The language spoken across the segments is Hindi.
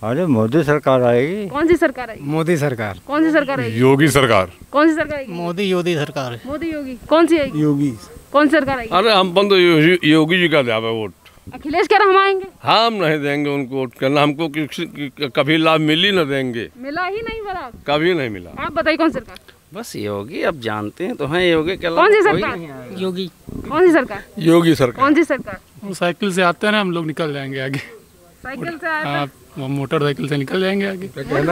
अरे मोदी सरकार आएगी। कौन सी सरकार आएगी? मोदी सरकार। कौन सी सरकार आएगी? योगी सरकार। कौन सी सरकार आएगी? मोदी सरकार है। मोदी योगी कौन सी आएगी? योगी। कौन सी सरकार आएगी? अरे हम तो योगी जी का जावे वोट। अखिलेश कह रहे हम आएंगे। हम नहीं देंगे उनको वोट करना, हमको कभी लाभ मिल ही न देंगे। मिला ही नहीं बड़ा, कभी नहीं मिला। आप बताइए कौन सरकार? बस योगी, अब जानते हैं तो हैं योगी के। कौन सी सरकार? योगी। कौन सी सरकार? योगी सरकार। कौन सी सरकार? वो साइकिल से आते हैं ना, हम लोग निकल जाएंगे आगे। साइकिल से आए हाँ, वो मोटरसाइकिल से निकल जाएंगे आगे।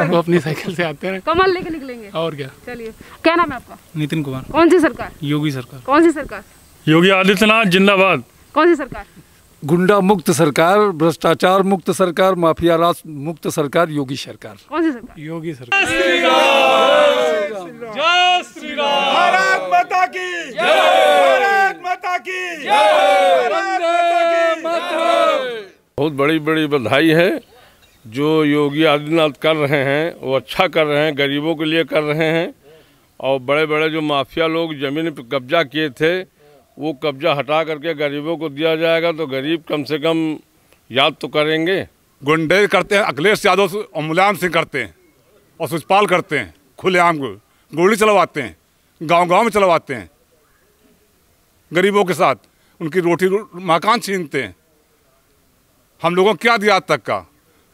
वो अपनी साइकिल से आते हैं। कमल लेके निकलेंगे और क्या। चलिए, क्या नाम है आपका? नितिन कुमार। कौन सी सरकार? योगी सरकार। कौन सी सरकार? योगी आदित्यनाथ जिंदाबाद। कौन सी सरकार? गुंडा मुक्त सरकार, भ्रष्टाचार मुक्त सरकार, माफिया राज मुक्त सरकार, योगी सरकार। कौन सी सरकार? योगी सरकार। जय श्री राम। भारत माता की जय। भारत माता की जय। भारत माता की। बहुत बड़ी बड़ी बधाई है जो योगी आदित्यनाथ कर रहे हैं, वो अच्छा कर रहे हैं, गरीबों के लिए कर रहे हैं। और बड़े बड़े जो माफिया लोग जमीन पर कब्जा किए थे, वो कब्जा हटा करके गरीबों को दिया जाएगा, तो गरीब कम से कम याद तो करेंगे। गुंडे करते हैं, अखिलेश यादव और मुलायम सिंह करते हैं, और सुचपाल करते हैं, खुलेआम गोली चलवाते हैं, गांव-गांव में चलवाते हैं, गरीबों के साथ उनकी रोटी मकान छीनते हैं। हम लोगों को क्या दिया आज तक का?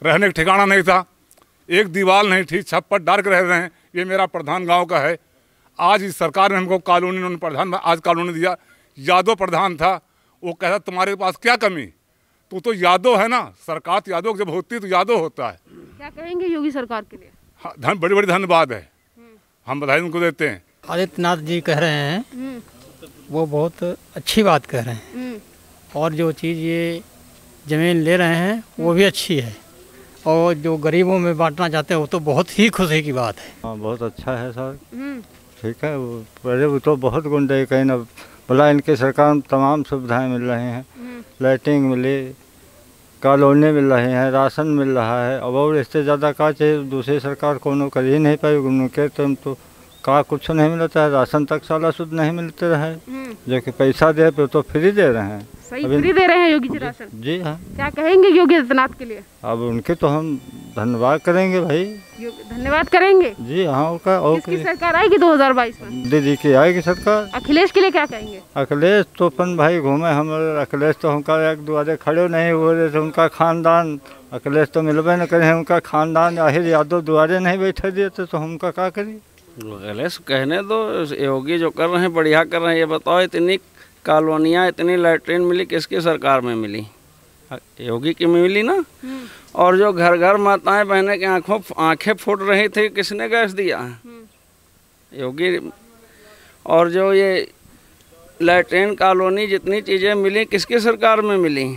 रहने का ठिकाना नहीं था, एक दीवार नहीं थी, छप्पर डाल के रह रहे हैं। ये मेरा प्रधान गांव का है। आज इस सरकार ने हमको कॉलोनी, उन्होंने प्रधान आज कॉलोनी दिया। यादव प्रधान था, वो कहता तुम्हारे पास क्या कमी, तो यादव है ना। सरकार यादव जब होती है तो यादव होता है। क्या कहेंगे योगी सरकार के लिए? हाँ, बड़ी बड़ी धन्यवाद है, हम बधाई उनको देते हैं। आदित्यनाथ जी कह रहे हैं, वो बहुत अच्छी बात कह रहे हैं। और जो चीज़ ये ज़मीन ले रहे हैं वो भी अच्छी है, और जो गरीबों में बांटना चाहते हैं वो तो बहुत ही खुशी की बात है। हाँ, बहुत अच्छा है सर। ठीक है। वो पहले वो तो बहुत गुंडे कहीं ना बोला, इनके सरकार में तमाम सुविधाएं मिल रही हैं। लाइटिंग मिली, कॉलोनी मिल रही हैं, राशन मिल रहा है। अब और इससे ज़्यादा का चाहिए? दूसरी सरकार कोनो कर ही नहीं पाई। उनके टाइम तो का कुछ नहीं मिलता है, राशन तक साला शुद्ध नहीं मिलते रहे, जो कि पैसा दे पे तो फ्री दे रहे हैं। सही फ्री दे रहे हैं योगी जी राशन। जी हाँ। क्या कहेंगे योगी आदित्यनाथ के लिए? अब उनके तो हम धन्यवाद करेंगे भाई। धन्यवाद करेंगे। जी हाँ। किसकी सरकार आएगी 2022 में? दीदी की आएगी सरकार। अखिलेश के लिए क्या कहेंगे? अखिलेश तो अपन भाई घूमे हम, अखिलेश तो उनका एक दुआरे खड़े नहीं हुए थे। उनका खानदान, अखिलेश तो मिलबे न करे, उनका खानदान आहिर यादव दुआरे नहीं बैठे दिए थे, तो उनका क्या करिए? अखिलेश कहने दो, योगी जो कर रहे हैं बढ़िया कर रहे हैं। ये बताओ, इतनी कॉलोनियाँ, इतनी लैट्रिन मिली, किसकी सरकार में मिली? योगी की मिली ना। और जो घर घर माताएं बहनें की आंखें फूट रही थी, किसने गैस दिया? योगी। और जो ये लैट्रिन कॉलोनी जितनी चीज़ें मिली, किसकी सरकार में मिली?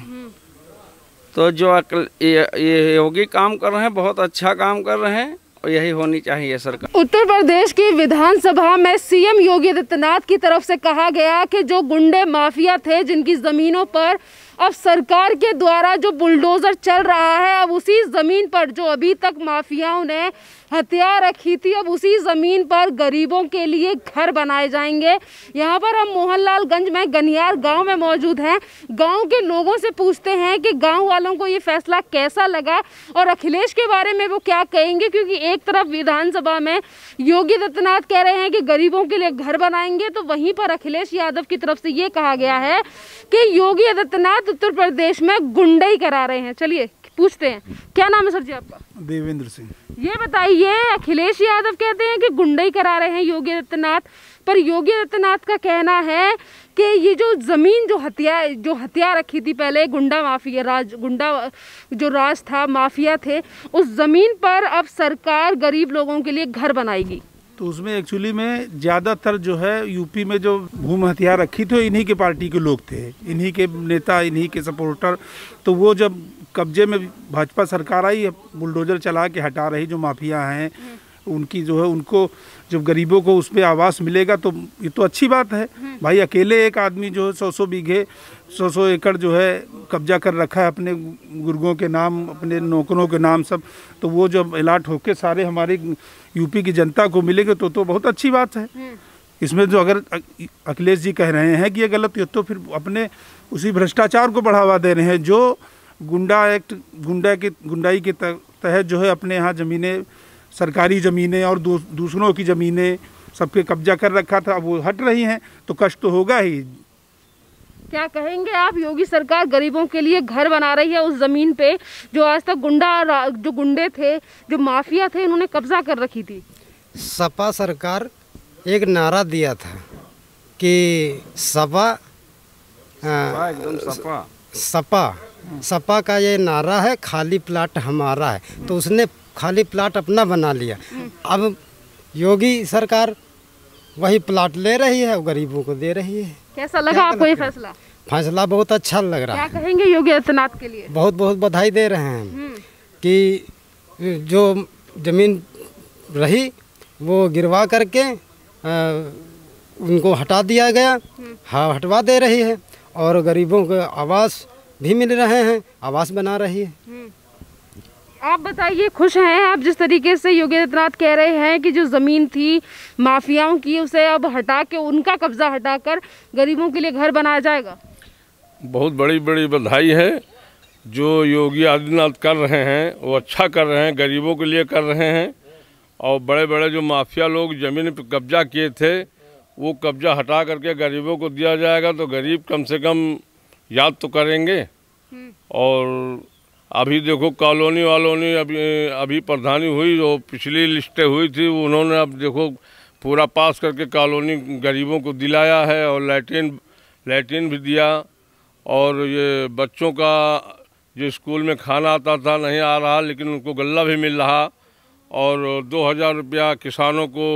तो जो ये योगी काम कर रहे हैं, बहुत अच्छा काम कर रहे हैं, और यही होनी चाहिए सरकार। उत्तर प्रदेश की विधानसभा में सीएम योगी आदित्यनाथ की तरफ से कहा गया कि जो गुंडे माफिया थे, जिनकी जमीनों पर अब सरकार के द्वारा जो बुलडोजर चल रहा है, अब उसी जमीन पर जो अभी तक माफियाओं ने हथियार रखी थी, अब उसी ज़मीन पर गरीबों के लिए घर बनाए जाएंगे। यहाँ पर हम मोहनलालगंज में गनियार गांव में मौजूद हैं। गांव के लोगों से पूछते हैं कि गांव वालों को ये फैसला कैसा लगा और अखिलेश के बारे में वो क्या कहेंगे, क्योंकि एक तरफ विधानसभा में योगी आदित्यनाथ कह रहे हैं कि गरीबों के लिए घर बनाएंगे, तो वहीं पर अखिलेश यादव की तरफ से ये कहा गया है कि योगी आदित्यनाथ उत्तर प्रदेश में गुंडई करा रहे हैं। चलिए पूछते हैं, क्या नाम है सर जी आपका? देवेंद्र सिंह। ये बताइए, अखिलेश यादव कहते हैं कि गुंडई करा रहे हैं योगी आदित्यनाथ, पर योगी आदित्यनाथ का कहना है कि ये जो जमीन जो हथियार रखी थी पहले, गुंडा माफिया जो राज था, माफिया थे, उस जमीन पर अब सरकार गरीब लोगों के लिए घर बनाएगी। तो उसमें एक्चुअली में ज़्यादातर जो है यूपी में जो भूमि हथियार रखी थी, इन्हीं के पार्टी के लोग थे, इन्हीं के नेता, इन्हीं के सपोर्टर। तो वो जब कब्जे में भाजपा सरकार आई, बुलडोजर चला के हटा रही जो माफिया हैं उनकी, जो है उनको जब गरीबों को उस पर आवास मिलेगा तो ये तो अच्छी बात है भाई। अकेले एक आदमी जो है 100 बीघे 100 एकड़ जो है कब्जा कर रखा है अपने गुर्गों के नाम, अपने नौकरों के नाम सब, तो वो जब अलाट होके सारे हमारे यूपी की जनता को मिलेंगे तो बहुत अच्छी बात है। इसमें जो अगर अखिलेश जी कह रहे हैं कि ये गलत है, तो फिर अपने उसी भ्रष्टाचार को बढ़ावा दे रहे हैं जो गुंडाई के तहत जो है अपने यहाँ ज़मीनें, सरकारी ज़मीनें और दूसरों की ज़मीनें सबके कब्जा कर रखा था, अब वो हट रही हैं तो कष्ट तो होगा ही। क्या कहेंगे आप, योगी सरकार गरीबों के लिए घर बना रही है उस ज़मीन पे जो आज तक जो गुंडे थे, जो माफिया थे, इन्होंने कब्जा कर रखी थी। सपा सरकार एक नारा दिया था कि सपा का ये नारा है, खाली प्लाट हमारा है, तो उसने खाली प्लाट अपना बना लिया। अब योगी सरकार वही प्लाट ले रही है और गरीबों को दे रही है। कैसा लगा आपको ये फैसला? फैसला बहुत अच्छा लग रहा है। क्या कहेंगे योगी आदित्यनाथ के लिए? बहुत बहुत बधाई दे रहे हैं कि जो जमीन रही वो गिरवा करके उनको हटा दिया गया, हाँ हटवा दे रही है, और गरीबों को आवास भी मिल रहे हैं, आवास बना रही है। आप बताइए, खुश हैं आप जिस तरीके से योगी आदित्यनाथ कह रहे हैं कि जो ज़मीन थी माफियाओं की उसे अब हटा के, उनका कब्जा हटाकर गरीबों के लिए घर बनाया जाएगा? बहुत बड़ी बड़ी बधाई है। जो योगी आदित्यनाथ कर रहे हैं वो अच्छा कर रहे हैं, गरीबों के लिए कर रहे हैं। और बड़े बड़े जो माफिया लोग ज़मीन पर कब्जा किए थे वो कब्जा हटा करके गरीबों को दिया जाएगा, तो गरीब कम से कम याद तो करेंगे। और अभी देखो कॉलोनी वालों ने अभी प्रधानी हुई, जो पिछली लिस्टें हुई थी उन्होंने अब देखो पूरा पास करके कॉलोनी गरीबों को दिलाया है, और लैट्रिन भी दिया। और ये बच्चों का जो स्कूल में खाना आता था नहीं आ रहा, लेकिन उनको गल्ला भी मिल रहा। और 2000 रुपया किसानों को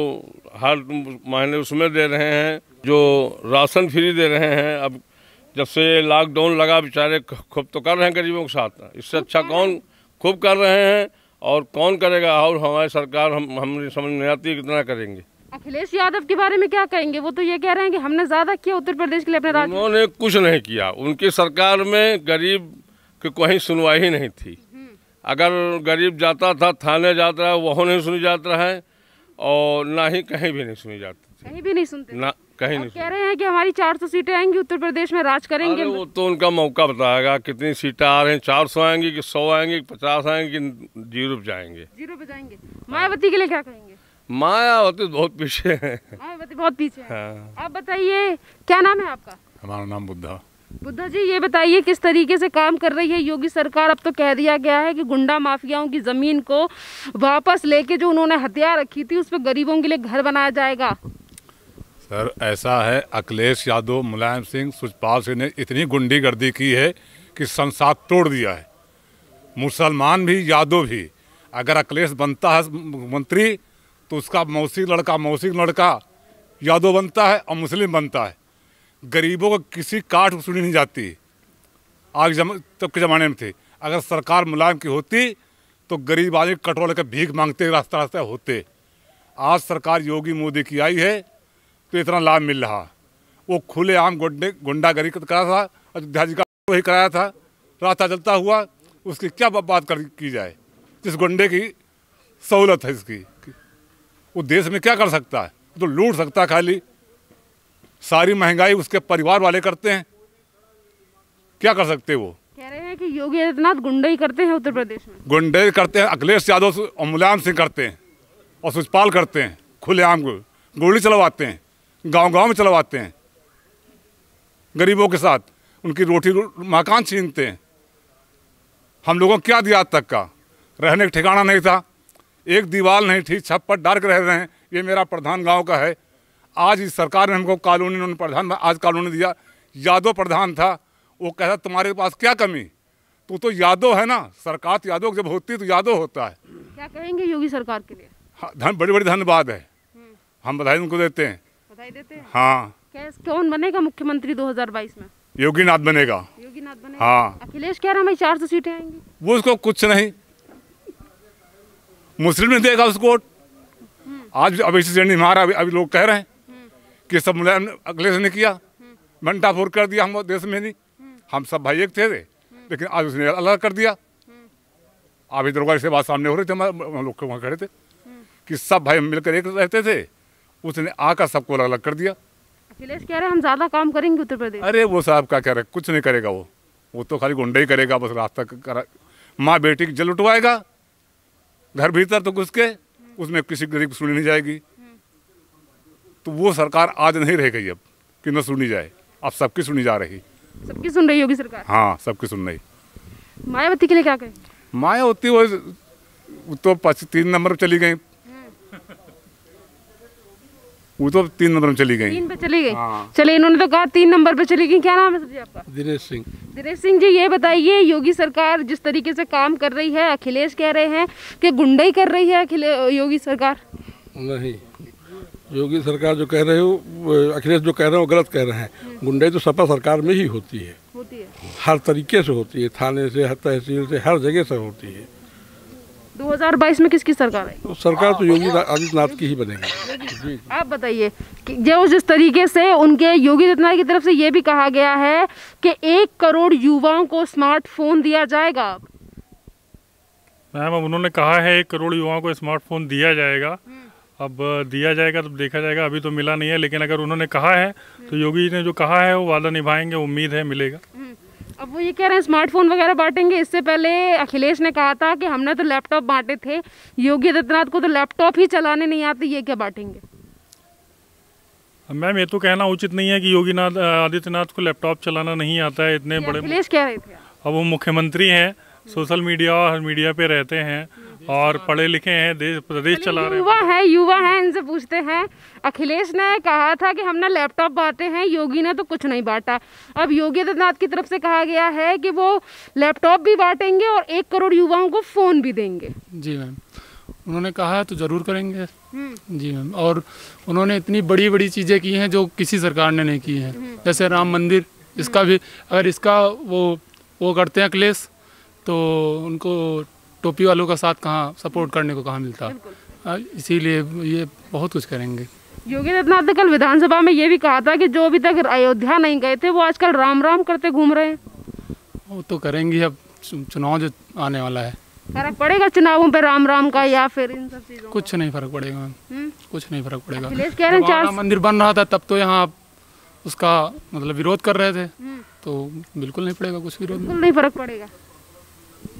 हर महीने उसमें दे रहे हैं, जो राशन फ्री दे रहे हैं। अब जब से लॉकडाउन लगा बेचारे खूब तो कर रहे हैं गरीबों के साथ, इससे अच्छा कौन खूब कर रहे हैं और कौन करेगा। और हमारी सरकार हमें समझ नहीं आती कितना करेंगे। अखिलेश यादव के बारे में क्या कहेंगे? वो तो ये कह रहे हैं कि हमने ज़्यादा किया उत्तर प्रदेश के लिए अपने राज्य में। उन्होंने कुछ नहीं किया, उनकी सरकार में गरीब की कोई सुनवाई ही नहीं थी। अगर गरीब जाता था थाने जाता है, वहाँ नहीं सुनी जाता है, और ना ही कहीं भी नहीं सुनी जाती। कहीं भी नहीं सुनते ना, कहीं नहीं। कह रहे हैं कि हमारी 400 सीटें आएंगी उत्तर प्रदेश में, राज करेंगे। वो तो उनका मौका बताएगा कितनी सीटें आ रही हैं, 400 आएंगी कि 100 आएंगी कि 50 आएंगी कि 0 पे जाएंगे। 0 पे जाएंगे। मायावती के लिए क्या कहेंगे? मायावती बहुत पीछे है। मायावती बहुत पीछे है। हाँ। आप बताइए, क्या नाम है आपका? हमारा नाम बुद्धा। बुद्धा जी, ये बताइए किस तरीके से काम कर रही है योगी सरकार? अब तो कह दिया गया है कि गुंडा माफियाओं की जमीन को वापस लेके जो उन्होंने हथियार रखी थी उस पर गरीबों के लिए घर बनाया जाएगा। सर ऐसा है, अखिलेश यादव, मुलायम सिंह, सुखपाल सिंह ने इतनी गुंडीगर्दी की है कि संसद तोड़ दिया है। मुसलमान भी यादव भी, अगर अखिलेश बनता है मंत्री तो उसका मौसी लड़का यादव बनता है और मुस्लिम बनता है। गरीबों को किसी काट सुनी नहीं जाती। आज तब के ज़माने में थे, अगर सरकार मुलायम की होती तो गरीब आदमी कटोरे के भीख मांगते रास्ता होते। आज सरकार योगी मोदी की आई है तो इतना लाभ मिल रहा। वो खुलेआम गुंडागर्दी करा था, अयोध्या जी का वही कराया था, रास्ता चलता हुआ, उसकी क्या बात की जाए? जिस गुंडे की सहूलत है इसकी, वो देश में क्या कर सकता है? तो लूट सकता है खाली। सारी महंगाई उसके परिवार वाले करते हैं, क्या कर सकते वो? कह रहे हैं कि योगी आदित्यनाथ गुंडे करते हैं उत्तर प्रदेश में। गुंडे करते हैं, अखिलेश यादव और मुलायम सिंह करते हैं, और सुखपाल करते हैं। खुलेआम गोली चलवाते हैं, गांव-गांव में चलवाते हैं, गरीबों के साथ उनकी रोटी मकान छीनते हैं। हम लोगों को क्या दिया आज तक का? रहने का ठिकाना नहीं था, एक दीवार नहीं थी, छप्पर डाल के रह रहे हैं। ये मेरा प्रधान गांव का है। आज इस सरकार ने हमको कॉलोनी, उन्होंने प्रधान आज कॉलोनी दिया। यादव प्रधान था, वो कहता तुम्हारे पास क्या कमी, तू तो यादव है ना। सरकार यादव जब होती तो यादव होता है। क्या कहेंगे योगी सरकार के लिए? हाँ, बड़ी बड़ी धन्यवाद है, हम बधाई उनको देते हैं। बधाई देते हैं। हाँ। कौन बनेगा मुख्यमंत्री 2022 में? योगीनाथ बनेगा। योगीनाथ बनेगा। हाँ। अखिलेश कह रहा है 400 सीटें आएंगी। वो उसको कुछ नहीं, मुस्लिम ने देगा उसको वोट। आज अभी श्रेणी मारा, अभी लोग कह रहे हैं कि सब मुलायम अखिलेश ने किया, भंडाफोड़ कर दिया। हम देश में नहीं, हम सब भाई एक थे, लेकिन आज उसने अलग कर दिया। अभी दरगाह से बात सामने हो रही थी, हम लोग वहाँ खड़े थे कि सब भाई मिलकर एक रहते थे, उसने आकर सबको अलग अलग कर दिया। अखिलेश कह रहे हैं हम ज़्यादा काम करेंगे उत्तर प्रदेश। अरे वो साहब क्या कह रहे, कुछ नहीं करेगा वो तो खाली गुंडा ही करेगा, बस रास्ता माँ बेटी की जल उठवाएगा घर भीतर तो घुस के उसमें किसी गरीब की सुनी नहीं जाएगी। तो वो सरकार आज नहीं रह गई अब कि न सुनी जाए, अब सबकी सुनी जा रही। सबकी सुन रही होगी सरकार। हाँ, सबकी सुन रही। मायावती के लिए क्या कहें? मायावती वो तो 3 नंबर पर चली गई, वो तो 3 नंबर में चली गई। 3 पे चली गई। हाँ। चलिए, इन्होंने तो कहा 3 नंबर पे चली गई। क्या नाम है सर जी आपका? दिनेश सिंह। दिनेश सिंह जी, ये बताइए, योगी सरकार जिस तरीके से काम कर रही है, अखिलेश कह रहे हैं कि गुंडाई कर रही है योगी सरकार। नहीं, योगी सरकार जो कह रहे हो, अखिलेश जो कह रहे हैं वो गलत कह रहे हैं। गुंडाई तो सपा सरकार में ही होती है, हर तरीके से होती है, थाने से, हर तहसील से, हर जगह से होती है। 2022 में किसकी सरकार है? तो सरकार तो योगी आदित्यनाथ की ही बनेगी। आप बताइए कि जो जिस तरीके से उनके योगी आदित्यनाथ की तरफ से ये भी कहा गया है कि 1 करोड़ युवाओं को स्मार्टफोन दिया जाएगा। मैम, अब उन्होंने कहा है 1 करोड़ युवाओं को स्मार्टफोन दिया जाएगा। अब दिया जाएगा तो देखा जाएगा, अभी तो मिला नहीं है, लेकिन अगर उन्होंने कहा है तो योगी ने जो कहा है वो वादा निभाएंगे, उम्मीद है मिलेगा। अब वो ये कह रहे हैं स्मार्टफोन वगैरह बांटेंगे। इससे पहले अखिलेश ने कहा था कि हमने तो लैपटॉप बांटे थे, योगी आदित्यनाथ को तो लैपटॉप ही चलाने नहीं आते, ये क्या बांटेंगे? मैम, ये तो कहना उचित नहीं है कि योगी आदित्यनाथ को लैपटॉप चलाना नहीं आता है। इतने बड़े अखिलेश कह रहे थे। अब वो मुख्यमंत्री हैं, सोशल मीडिया और मीडिया पे रहते हैं और पढ़े लिखे हैं, प्रदेश चला रहे हैं। युवा हैं, इनसे पूछते हैं। अखिलेश ने कहा था कि हमने लैपटॉप बांटे हैं, योगी ने तो कुछ नहीं बांटा। अब योगी आदित्यनाथ की तरफ से कहा गया है कि वो लैपटॉप भी बांटेंगे और 1 करोड़ युवाओं को फोन भी देंगे। जी मैम, उन्होंने कहा है तो जरूर करेंगे। जी मैम, और उन्होंने इतनी बड़ी बड़ी चीज़ें की हैं जो किसी सरकार ने नहीं की हैं, जैसे राम मंदिर। इसका भी अगर इसका वो करते हैं अखिलेश, तो उनको टोपी वालों का साथ कहाँ सपोर्ट करने को कहाँ मिलता। इसीलिए ये बहुत कुछ करेंगे। योगी आदित्यनाथ ने कल विधानसभा में ये भी कहा था कि जो अभी तक अयोध्या नहीं गए थे वो आजकल राम राम करते घूम रहे हैं। वो तो करेंगे, अब चुनाव जो आने वाला है। फर्क पड़ेगा चुनावों पे राम राम का या फिर इन सब चीजों? कुछ नहीं फर्क पड़ेगा, कुछ नहीं फर्क पड़ेगा। अखिलेश कह रहे हैं राम मंदिर बन रहा था तब तो यहाँ उसका मतलब विरोध कर रहे थे, तो बिल्कुल नहीं पड़ेगा कुछ विरोध, बिल्कुल नहीं फर्क पड़ेगा।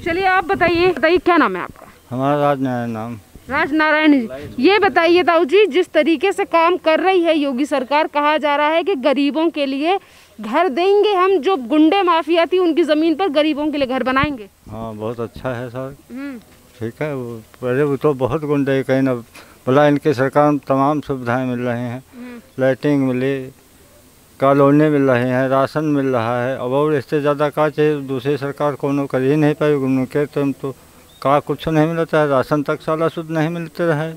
चलिए, आप बताइए क्या नाम है आपका? हमारा राजनारायण नाम। राजनारायण जी, ये बताइए ताऊ जी, जिस तरीके से काम कर रही है योगी सरकार, कहा जा रहा है कि गरीबों के लिए घर देंगे हम, जो गुंडे माफिया थी उनकी जमीन पर गरीबों के लिए घर बनाएंगे। हाँ, बहुत अच्छा है सर, ठीक है। वो पहले वो तो बहुत गुंडे कहीं ना बोला, इनके सरकार तमाम सुविधाएं मिल रही हैं, लाइटिंग मिली, कॉलोनी मिल रही हैं, राशन मिल रहा है। अब और इससे ज़्यादा का चाहिए, दूसरी सरकार कोनो कर ही नहीं पाई। उनके तो का कुछ नहीं मिलता है, राशन तक साला शुद्ध नहीं मिलते रहे,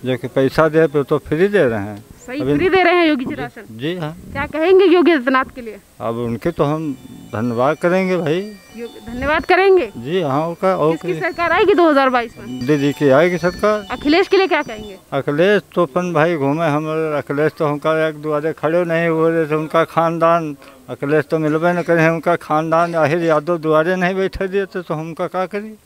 जो कि पैसा दे पे तो फ्री दे रहे हैं। सही फ्री दे रहे हैं योगी जी राशन। जी हाँ। क्या कहेंगे योगी आदित्यनाथ के लिए? अब उनके तो हम धन्यवाद करेंगे भाई, धन्यवाद करेंगे। जी हाँ। किसकी सरकार आएगी 2022 में? दीदी की आएगी सरकार। अखिलेश के लिए क्या कहेंगे? अखिलेश तो अपन भाई घूमे हम, अखिलेश तो उनका एक दुआरे खड़े नहीं हुए थे, उनका खानदान अखिलेश तो मिलबे न करे, उनका खानदान आहिर यादव दुआरे नहीं बैठे दिए थे, तो उनका क्या करी?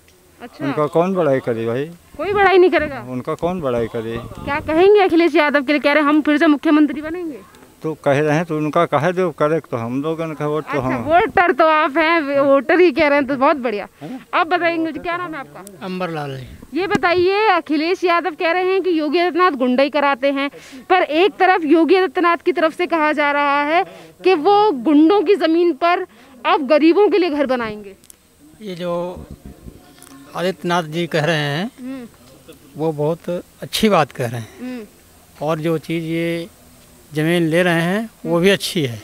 अच्छा, उनका कौन बड़ाई करी भाई? कोई बड़ाई नहीं करेगा। उनका कौन बड़ाई करे? क्या कहेंगे अखिलेश यादव के लिए? कह रहे हम फिर से मुख्यमंत्री बनेंगे, तो कह रहे हैं, तो उनका कहे दो करे, तो हम लोगों का वोट तो हम। वोटर तो आप हैं, वोटर ही कह रहे हैं, तो बहुत बढ़िया। आप बताएंगे मुझे, क्या नाम है आपका? अंबरलाल। ये बताइए, अखिलेश यादव कह रहे हैं कि योगी आदित्यनाथ गुंडाई कराते हैं, पर एक तरफ योगी आदित्यनाथ की तरफ से कहा जा रहा है कि वो गुंडों की जमीन पर अब गरीबों के लिए घर बनाएंगे। ये जो आदित्यनाथ जी कह रहे हैं वो बहुत अच्छी बात कह रहे हैं, और जो चीज़ ये ज़मीन ले रहे हैं वो भी अच्छी है,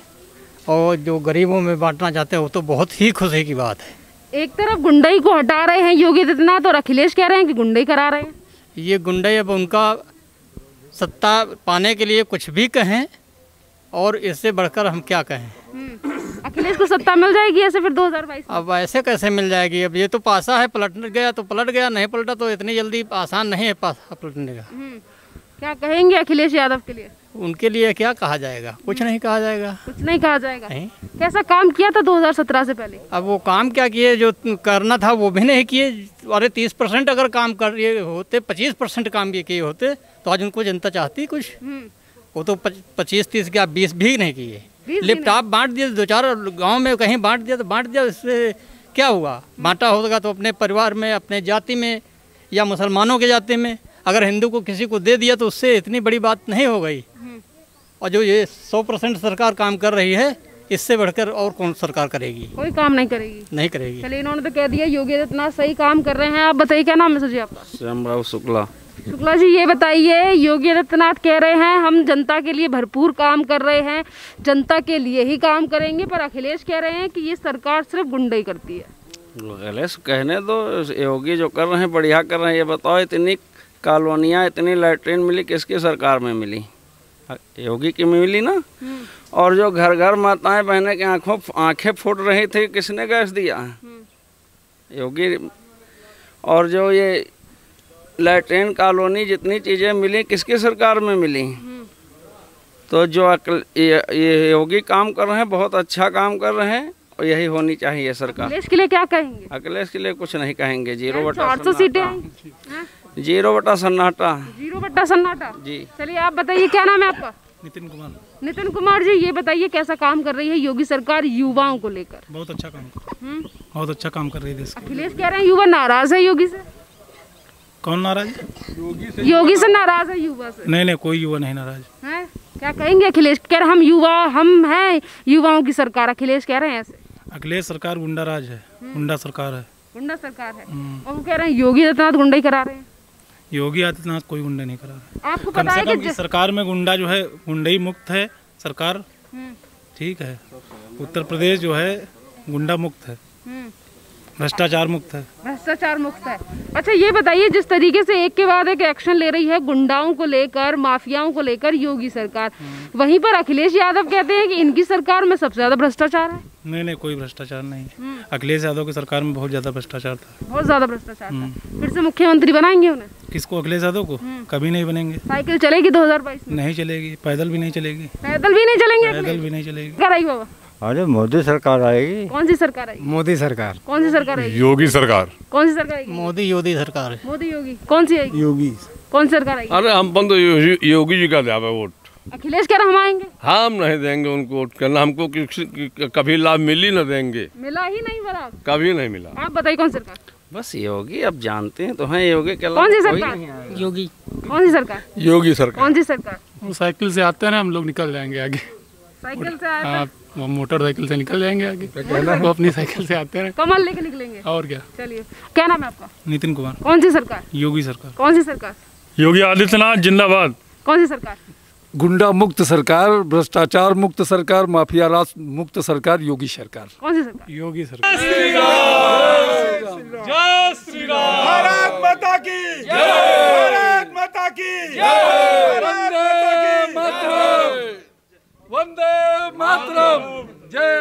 और जो गरीबों में बांटना चाहते हैं वो तो बहुत ही खुशी की बात है। एक तरफ गुंडाई को हटा रहे हैं योगी आदित्यनाथ, और अखिलेश कह रहे हैं कि गुंडाई करा रहे हैं। ये गुंडाई अब उनका सत्ता पाने के लिए कुछ भी कहें, और इससे बढ़कर हम क्या कहें। अखिलेश को सत्ता मिल जाएगी ऐसे फिर 2022? अब ऐसे कैसे मिल जाएगी? अब ये तो पासा है, पलट गया तो पलट गया, नहीं पलटा तो इतनी जल्दी आसान नहीं है पासा पलटने का। क्या कहेंगे अखिलेश यादव के लिए? उनके लिए क्या कहा जाएगा? कुछ नहीं कहा जाएगा। कुछ नहीं कहा जाएगा। कैसा काम किया था 2017 से पहले? अब वो काम क्या किए, जो करना था वो भी नहीं किए। अरे 30% अगर काम कर रहे होते, 25% काम भी किए होते, तो आज उनको जनता चाहती कुछ। वो तो 25-30 क्या 20 भी नहीं किए। लैपटॉप बांट दिए, 2-4 गांव में कहीं बांट दिया तो बांट दिया, इससे क्या हुआ? बांटा होगा तो अपने परिवार में, अपने जाति में, या मुसलमानों के जाति में, अगर हिंदू को किसी को दे दिया तो उससे इतनी बड़ी बात नहीं हो गई। और जो ये 100% सरकार काम कर रही है, इससे बढ़कर और कौन सरकार करेगी? कोई काम नहीं करेगी। नहीं करेगी। चलिए, इन्होंने तो कह दिया योगी आदित्यनाथ सही काम कर रहे हैं। आप बताइए क्या नाम है जी आपका? श्यामराव शुक्ला। शुक्ला जी, ये बताइए, योगी आदित्यनाथ कह रहे हैं हम जनता के लिए भरपूर काम कर रहे हैं, जनता के लिए ही काम करेंगे, पर अखिलेश कह रहे हैं कि ये सरकार सिर्फ गुंडाई करती है। अखिलेश कहने दो, योगी जो कर रहे हैं बढ़िया कर रहे हैं। ये बताओ, इतनी कॉलोनियाँ, इतनी लैट्रिन मिली, किसकी सरकार में मिली? योगी की मिली ना। और जो घर घर माताएं बहनें की आंखें फूट रही थी, किसने गैस दिया? योगी। और जो ये लैट्रिन कॉलोनी जितनी चीज़ें मिली, किसकी सरकार में मिली? तो जो ये योगी काम कर रहे हैं, बहुत अच्छा काम कर रहे हैं, और यही होनी चाहिए सरकार। अखिलेश के लिए क्या कहेंगे? अखिलेश के लिए कुछ नहीं कहेंगे। 400 सीटें, 0 बटा सन्नाटा। 0 बटा सन्नाटा जी। चलिए, आप बताइए क्या नाम है आपका? नितिन कुमार। नितिन कुमार जी, ये बताइए कैसा काम कर रही है योगी सरकार युवाओं को लेकर? बहुत अच्छा काम बहुत अच्छा काम कर रही है देश। अखिलेश कह रहे हैं युवा नाराज है योगी से। कौन नाराज? योगी से नाराज है युवा से। नहीं, कोई युवा नहीं नाराज है। क्या कहेंगे? अखिलेश कह रहे हम हैं युवाओं की सरकार, अखिलेश कह रहे हैं ऐसे। अखिलेश सरकार गुंडा राज है, गुंडा सरकार है, गुंडा सरकार है। और वो कह रहे हैं योगी आदित्यनाथ गुंडा ही करा रहे हैं। योगी आदित्यनाथ कोई गुंडा नहीं करा रहा है। आपको कम पता से है कम कि इस सरकार में गुंडा जो है, गुंडई मुक्त है सरकार। ठीक है, उत्तर प्रदेश जो है गुंडा मुक्त है, भ्रष्टाचार मुक्त है। भ्रष्टाचार मुक्त है। अच्छा, ये बताइए, जिस तरीके से एक के बाद एक एक्शन ले रही है गुंडाओं को लेकर, माफियाओं को लेकर योगी सरकार, वहीं पर अखिलेश यादव कहते हैं कि इनकी सरकार में सबसे ज्यादा भ्रष्टाचार है। नहीं, कोई भ्रष्टाचार नहीं है। अखिलेश यादव की सरकार में बहुत ज्यादा भ्रष्टाचार था, बहुत ज्यादा भ्रष्टाचार था। फिर से मुख्यमंत्री बनाएंगे उन्हें? किसको? अखिलेश यादव को? कभी नहीं बनेंगे। साइकिल चलेगी 2022 में? नहीं चलेगी। पैदल भी नहीं चलेगी। पैदल भी नहीं चलेंगे? पैदल भी नहीं चलेगी। कराई बाबा? अरे मोदी सरकार आएगी। कौन सी सरकार आएगी? मोदी सरकार। कौन सी सरकार आएगी? योगी सरकार। कौन सी सरकार आएगी? मोदी योगी सरकार है। मोदी योगी। कौन सी आएगी? योगी। कौन सी सरकार आएगी? अरे हम तो योगी जी का जावे वोट। अखिलेश कह रहे हम आएंगे। हम नहीं देंगे उनको वोट करना, हमको कभी लाभ मिली न देंगे। मिला ही नहीं बड़ा, कभी नहीं मिला। आप बताइए कौन सरकार? बस योगी, अब जानते हैं तो हैं योगी के। कौन सी सरकार? योगी। कौन सी सरकार? योगी सरकार। कौन सी सरकार? वो साइकिल से आते हैं ना, हम लोग निकल जाएंगे आगे। साइकिल से आए? हाँ, वो मोटरसाइकिल से निकल जाएंगे आगे। वो अपनी साइकिल से आते हैं। कमल लेके निकलेंगे। और क्या? चलिए, क्या नाम है आपका? नितिन कुमार। कौन सी सरकार? योगी सरकार। कौन सी सरकार? योगी आदित्यनाथ जिंदाबाद। कौन सी सरकार? गुंडा मुक्त सरकार, भ्रष्टाचार मुक्त सरकार, माफिया राज मुक्त सरकार, योगी सरकार। कौन सी सरकार? योगी सरकार। जय श्री राम। भारत माता की जय। भारत माता की जय। वंदे मातरम। वंदे मातरम। जय।